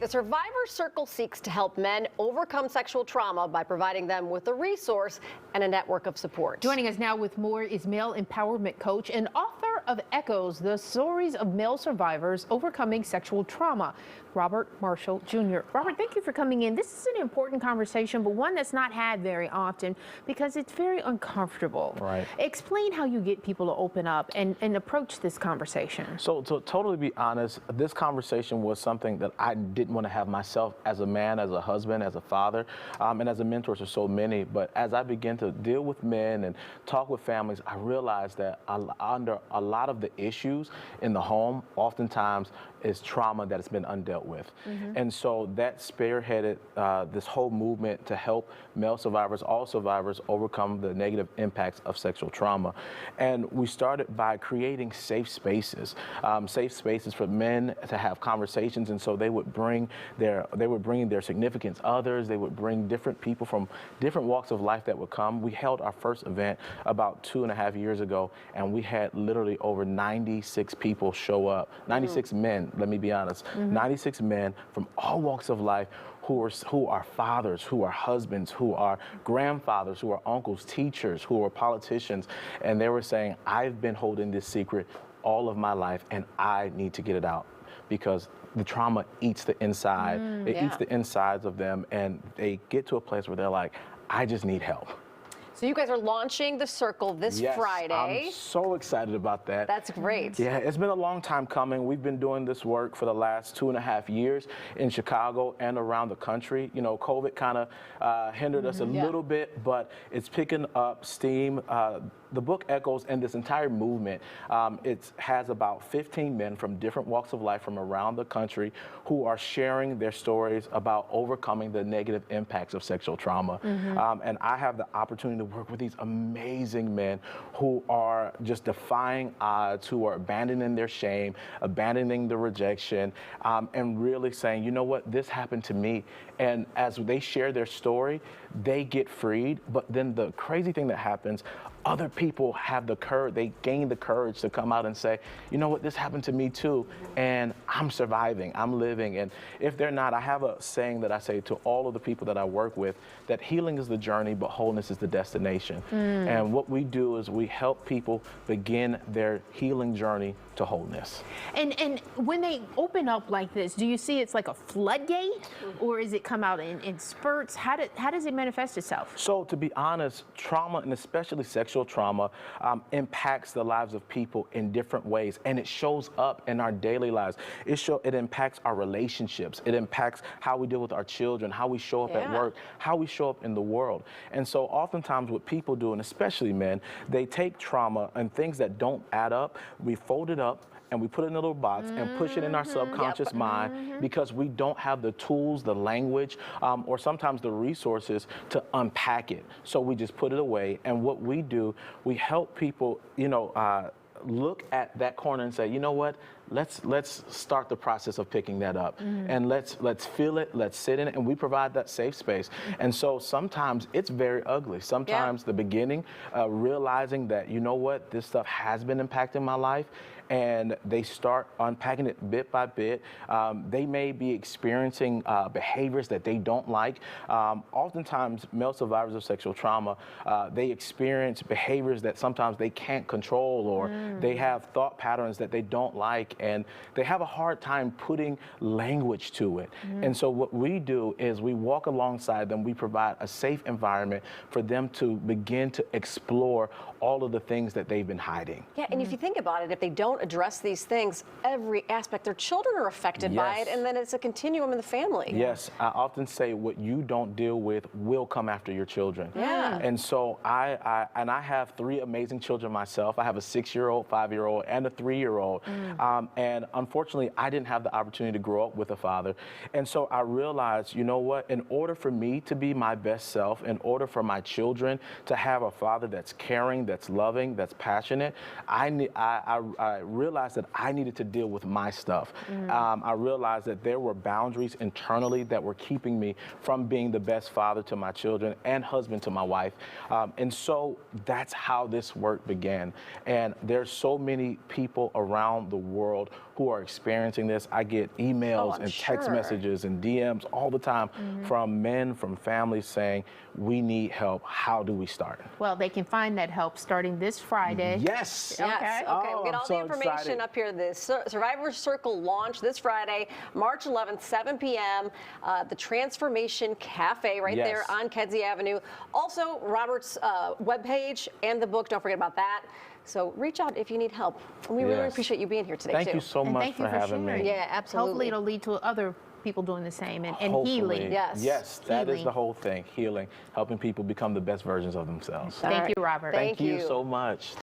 The Survivor Circle seeks to help men overcome sexual trauma by providing them with a resource and a network of support. Joining us now with more is male empowerment coach and author of Echoes, the stories of male survivors overcoming sexual trauma, Robert Marshall Jr. Robert, thank you for coming in. This is an important conversation, but one that's not had very often because it's very uncomfortable. Right. Explain how you get people to open up and approach this conversation. So to totally be honest, this conversation was something that I didn't want to have myself as a man, as a husband, as a father, and as a mentor to so many. But as I began to deal with men and talk with families, I realized that under a lot of the issues in the home, oftentimes is trauma that has been undealt with. And so that spearheaded this whole movement to help male survivors, all survivors, overcome the negative impacts of sexual trauma. And we started by creating safe spaces for men to have conversations. And so they would bring their significant others, they would bring different people from different walks of life that would come. We held our first event about 2.5 years ago, and we had literally over 96 people show up, 96 men, let me be honest, 96 men from all walks of life who are fathers, who are husbands, who are grandfathers, who are uncles, teachers, who are politicians. And they were saying, I've been holding this secret all of my life and I need to get it out because the trauma eats the inside. It eats the insides of them, and they get to a place where they're like, I just need help. So you guys are launching the Circle this Friday. I'm so excited about that. That's great. Yeah, it's been a long time coming. We've been doing this work for the last 2.5 years in Chicago and around the country. You know, COVID kind of hindered us a little bit, but it's picking up steam. The book Echoes and this entire movement, it has about 15 men from different walks of life from around the country who are sharing their stories about overcoming the negative impacts of sexual trauma. And I have the opportunity to work with these amazing men who are just defying odds, who are abandoning their shame, abandoning the rejection, and really saying, you know what, this happened to me. And as they share their story, they get freed. But then the crazy thing that happens, other people have the courage, they gain the courage to come out and say, you know what, this happened to me too, and I'm surviving, I'm living. And if they're not, I have a saying that I say to all of the people that I work with, that healing is the journey, but wholeness is the destination. And what we do is we help people begin their healing journey to wholeness. And when they open up like this, do you see it's like a floodgate, or is it come out in spurts? How does it manifest itself? So to be honest, trauma, and especially sexual trauma, impacts the lives of people in different ways, and it shows up in our daily lives. It impacts our relationships. It impacts how we deal with our children, how we show up at work, how we show up in the world. And so oftentimes what people do, and especially men, they take trauma and things that don't add up, we fold it up, and we put it in a little box and push it in our subconscious mind because we don't have the tools, the language, or sometimes the resources to unpack it. So we just put it away. And what we do, we help people, you know, look at that corner and say, you know what, let's start the process of picking that up, and let's feel it, let's sit in it, and we provide that safe space. And so sometimes it's very ugly. Sometimes the beginning, realizing that, you know what, this stuff has been impacting my life, and they start unpacking it bit by bit. They may be experiencing behaviors that they don't like. Oftentimes, male survivors of sexual trauma, they experience behaviors that sometimes they can't control, or they have thought patterns that they don't like, and they have a hard time putting language to it. And so what we do is we walk alongside them. We provide a safe environment for them to begin to explore all of the things that they've been hiding. Yeah, and if you think about it, if they don't address these things, every aspect, their children are affected by it, and then it's a continuum in the family. Yes, I often say what you don't deal with will come after your children. And so I have 3 amazing children myself. I have a 6-year-old, 5-year-old, and a 3-year-old. And unfortunately, I didn't have the opportunity to grow up with a father. And so I realized, you know what, in order for me to be my best self, in order for my children to have a father that's caring, that's loving, that's passionate, I realized that I needed to deal with my stuff. I realized that there were boundaries internally that were keeping me from being the best father to my children and husband to my wife. And so that's how this work began. And there's so many people around the world who are experiencing this. I get emails I'm and text sure. messages and DMs all the time from men, from families saying, we need help. How do we start? Well, they can find that help starting this Friday. Yes. Yes. Okay. Oh, We'll get I'm all so the information excited. up here. The Survivor Circle launch this Friday, March 11th, 7 p.m. The Transformation Cafe right Yes. there on Kedzie Avenue. Also, Robert's webpage and the book. Don't forget about that. So reach out if you need help. And we really Yes. appreciate you being here today, Thank too. you so And much thank you for for having sharing. me. Yeah, absolutely. Hopefully it'll lead to other people doing the same and Hopefully. healing. Yes. Yes, that is Healing. the whole thing, healing, helping people become the best versions of themselves. All Thank right. you, Robert. Thank Thank you you. so much.